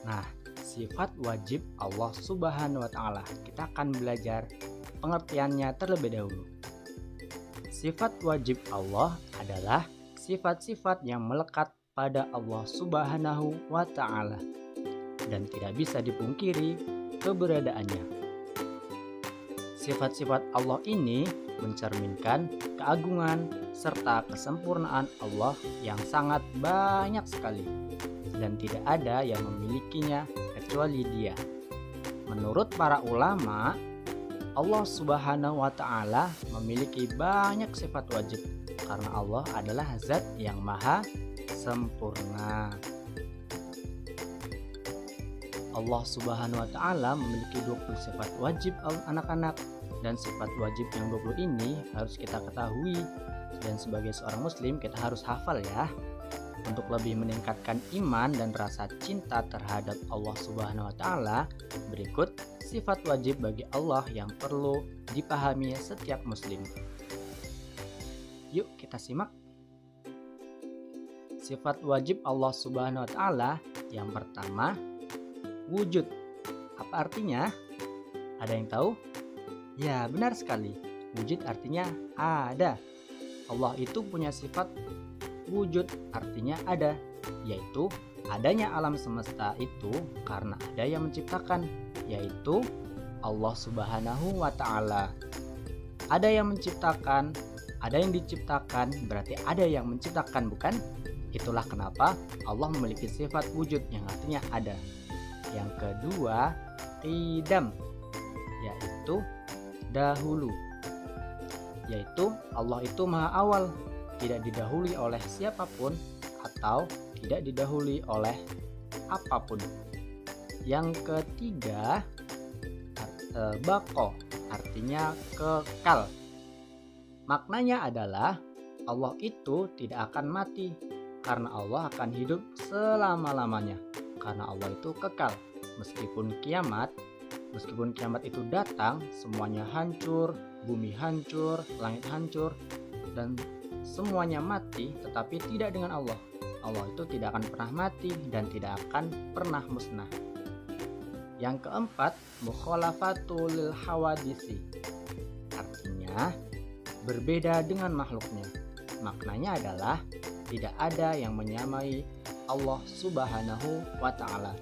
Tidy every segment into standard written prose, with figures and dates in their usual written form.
Nah, sifat wajib Allah Subhanahu wa Ta'ala, kita akan belajar pengertiannya terlebih dahulu. Sifat wajib Allah adalah sifat-sifat yang melekat pada Allah Subhanahu wa Ta'ala dan tidak bisa dipungkiri keberadaannya. Sifat-sifat Allah ini mencerminkan keagungan serta kesempurnaan Allah yang sangat banyak sekali dan tidak ada yang memilikinya kecuali Dia. Menurut para ulama, Allah Subhanahu wa Ta'ala memiliki banyak sifat wajib karena Allah adalah zat yang maha sempurna. Allah Subhanahu wa Ta'ala memiliki 20 sifat wajib anak-anak, dan sifat wajib yang 20 ini harus kita ketahui, dan sebagai seorang muslim kita harus hafal ya. Untuk lebih meningkatkan iman dan rasa cinta terhadap Allah Subhanahu wa Ta'ala, berikut sifat wajib bagi Allah yang perlu dipahami setiap muslim. Yuk kita simak. Sifat wajib Allah Subhanahu wa Ta'ala yang pertama, wujud. Apa artinya? Ada yang tahu? Ya, benar sekali. Wujud artinya ada. Allah itu punya sifat wujud, artinya ada, yaitu adanya alam semesta itu karena ada yang menciptakan, yaitu Allah Subhanahu wa Ta'ala. Ada yang menciptakan, ada yang diciptakan, berarti ada yang menciptakan, bukan? Itulah kenapa Allah memiliki sifat wujud yang artinya ada. Yang kedua, qidam, yaitu dahulu. Yaitu Allah itu maha awal, tidak didahului oleh siapapun atau tidak didahului oleh apapun. Yang ketiga, baqo, artinya kekal. Maknanya adalah Allah itu tidak akan mati karena Allah akan hidup selama-lamanya. Karena Allah itu kekal. Meskipun kiamat itu datang, semuanya hancur, bumi hancur, langit hancur, dan semuanya mati, tetapi tidak dengan Allah. Allah itu tidak akan pernah mati dan tidak akan pernah musnah. Yang keempat, mukhalafatul lil hawadisi, artinya berbeda dengan makhluknya. Maknanya adalah tidak ada yang menyamai Allah Subhanahu wa Ta'ala.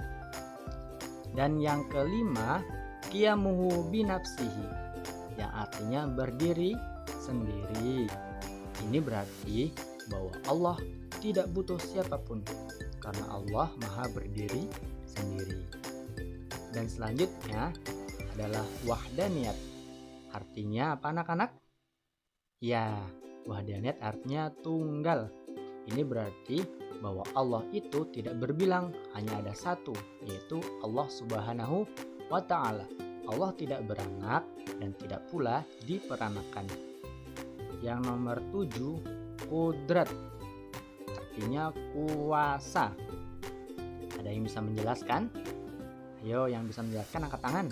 Dan yang kelima, qiyamuhu binafsihi, yang artinya berdiri sendiri. Ini berarti bahwa Allah tidak butuh siapapun karena Allah maha berdiri sendiri. Dan selanjutnya adalah wahdaniyat. Artinya apa anak-anak? Ya, wahdaniyat artinya tunggal. Ini berarti bahwa Allah itu tidak berbilang, hanya ada satu, yaitu Allah Subhanahu wa Ta'ala. Allah tidak beranak dan tidak pula diperanakan. Yang nomor 7, qudrat, artinya kuasa. Ada yang bisa menjelaskan? Ayo, yang bisa menjelaskan angkat tangan.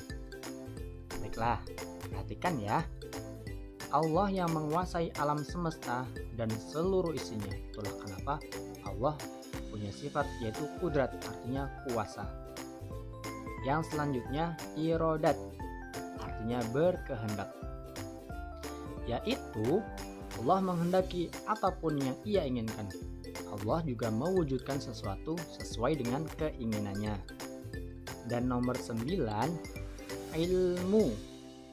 Baiklah, perhatikan ya. Allah yang menguasai alam semesta dan seluruh isinya. Itulah kenapa Allah punya sifat yaitu qudrat, artinya kuasa. Yang selanjutnya irodat, artinya berkehendak, yaitu Allah menghendaki apapun yang Ia inginkan. Allah juga mewujudkan sesuatu sesuai dengan keinginannya. Dan nomor 9, ilmu,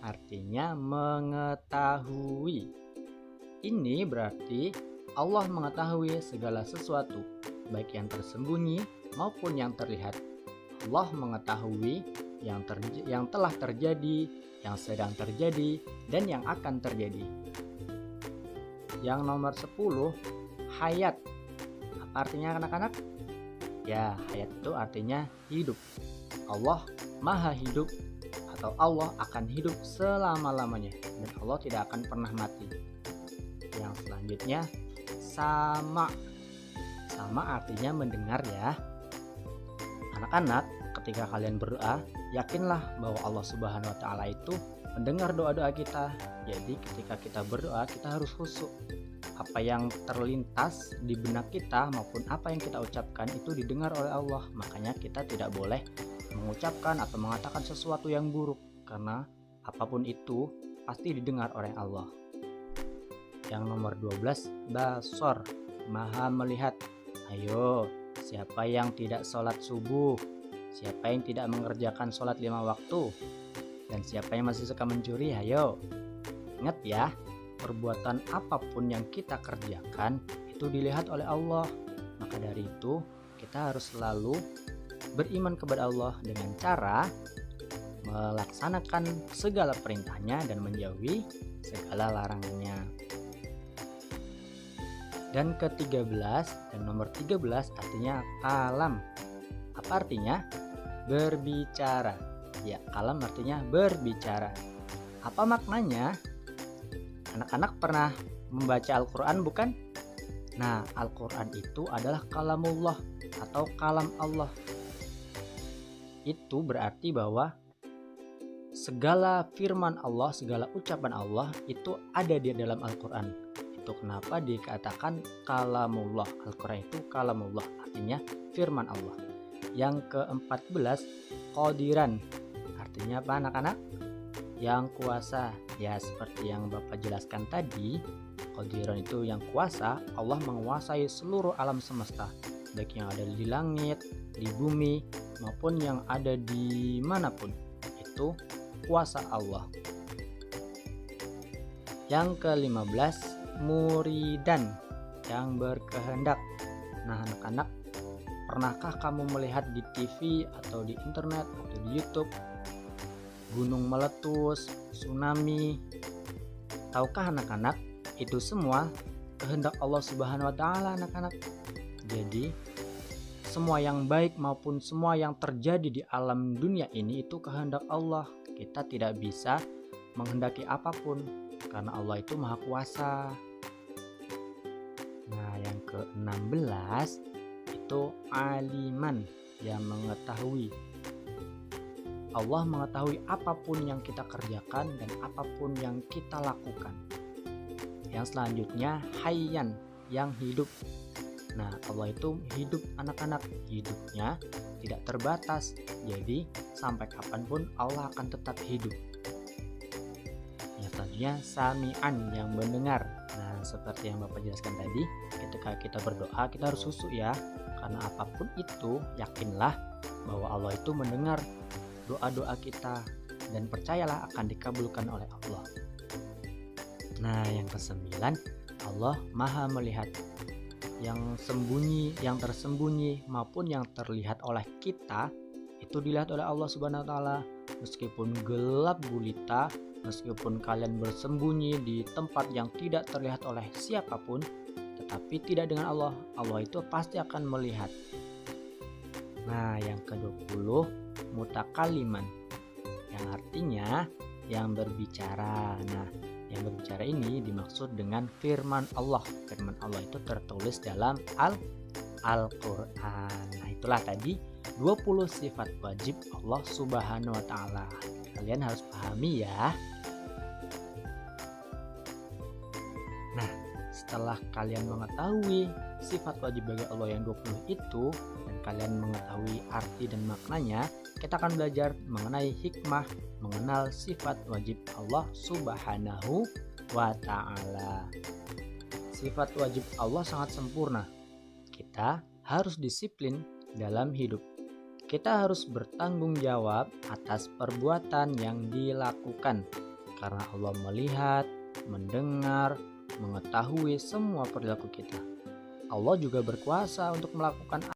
artinya mengetahui. Ini berarti Allah mengetahui segala sesuatu, baik yang tersembunyi maupun yang terlihat. Allah mengetahui yang telah terjadi, yang sedang terjadi, dan yang akan terjadi. Yang nomor 10, hayat. Apa artinya anak-anak? Ya, hayat itu artinya hidup. Allah maha hidup, atau Allah akan hidup selama-lamanya dan Allah tidak akan pernah mati. Yang selanjutnya sama. Sama artinya mendengar ya. Anak-anak, ketika kalian berdoa, yakinlah bahwa Allah Subhanahu wa Ta'ala itu mendengar doa-doa kita. Jadi ketika kita berdoa, kita harus khusyuk. apa yang terlintas di benak kita maupun apa yang kita ucapkan itu didengar oleh Allah. Makanya kita tidak boleh mengucapkan atau mengatakan sesuatu yang buruk, karena apapun itu pasti didengar oleh Allah. Yang nomor 12, basor, maha melihat. Ayo, siapa yang tidak sholat subuh? Siapa yang tidak mengerjakan sholat 5 waktu? Dan siapa yang masih suka mencuri? Ayo, ingat ya, perbuatan apapun yang kita kerjakan itu dilihat oleh Allah. Maka dari itu kita harus selalu beriman kepada Allah dengan cara melaksanakan segala perintahnya dan menjauhi segala larangannya. Dan ke-13, dan nomor 13 artinya kalam. Apa artinya? Berbicara. Ya, kalam artinya berbicara. Apa maknanya? Anak-anak pernah membaca Al-Quran bukan? Nah, Al-Quran itu adalah kalamullah atau kalam Allah. Itu berarti bahwa segala firman Allah, segala ucapan Allah itu ada di dalam Al-Quran. Itu kenapa dikatakan kalamullah. Al-Quran itu kalamullah, artinya firman Allah. Yang ke-14, qadiran. Artinya apa anak-anak? Yang kuasa. Ya, seperti yang Bapak jelaskan tadi, qadiran itu yang kuasa. Allah menguasai seluruh alam semesta, baik yang ada di langit, di bumi, maupun yang ada di manapun. Itu kuasa Allah. Yang ke-15, muridan, yang berkehendak. Nah anak-anak, pernahkah kamu melihat di TV atau di internet atau di YouTube gunung meletus, tsunami? Tahukah anak-anak, itu semua kehendak Allah Subhanahu wa taala anak-anak. Jadi semua yang baik maupun semua yang terjadi di alam dunia ini itu kehendak Allah. Kita tidak bisa menghendaki apapun karena Allah itu maha kuasa. Nah yang ke-16 itu aliman, yang mengetahui. Allah mengetahui apapun yang kita kerjakan dan apapun yang kita lakukan. Yang selanjutnya hayyan, yang hidup. Nah Allah itu hidup anak-anak, hidupnya tidak terbatas, jadi sampai kapanpun Allah akan tetap hidup. Yang selanjutnya sami'an, yang mendengar. Nah seperti yang Bapak jelaskan tadi, ketika kita berdoa kita harus khusyuk ya, karena apapun itu yakinlah bahwa Allah itu mendengar doa-doa kita dan percayalah akan dikabulkan oleh Allah. Nah yang ke-9, Allah maha melihat. Yang sembunyi, yang tersembunyi maupun yang terlihat oleh kita itu dilihat oleh Allah Subhanahu wa taala. Meskipun gelap gulita, meskipun kalian bersembunyi di tempat yang tidak terlihat oleh siapapun, tetapi tidak dengan Allah. Allah itu pasti akan melihat. Nah yang ke-20, mutakaliman, yang artinya yang berbicara. Nah yang berbicara ini dimaksud dengan firman Allah. Firman Allah itu tertulis dalam Al-Quran. Nah itulah tadi 20 sifat wajib Allah Subhanahu wa ta'ala. Kalian harus pahami ya. Nah setelah kalian mengetahui sifat wajib bagi Allah yang 20 itu, dan kalian mengetahui arti dan maknanya, kita akan belajar mengenai hikmah mengenal sifat wajib Allah Subhanahu wa ta'ala. Sifat wajib Allah sangat sempurna. Kita harus disiplin dalam hidup. Kita harus bertanggung jawab atas perbuatan yang dilakukan, karena Allah melihat, mendengar, mengetahui semua perilaku kita. Allah juga berkuasa untuk melakukan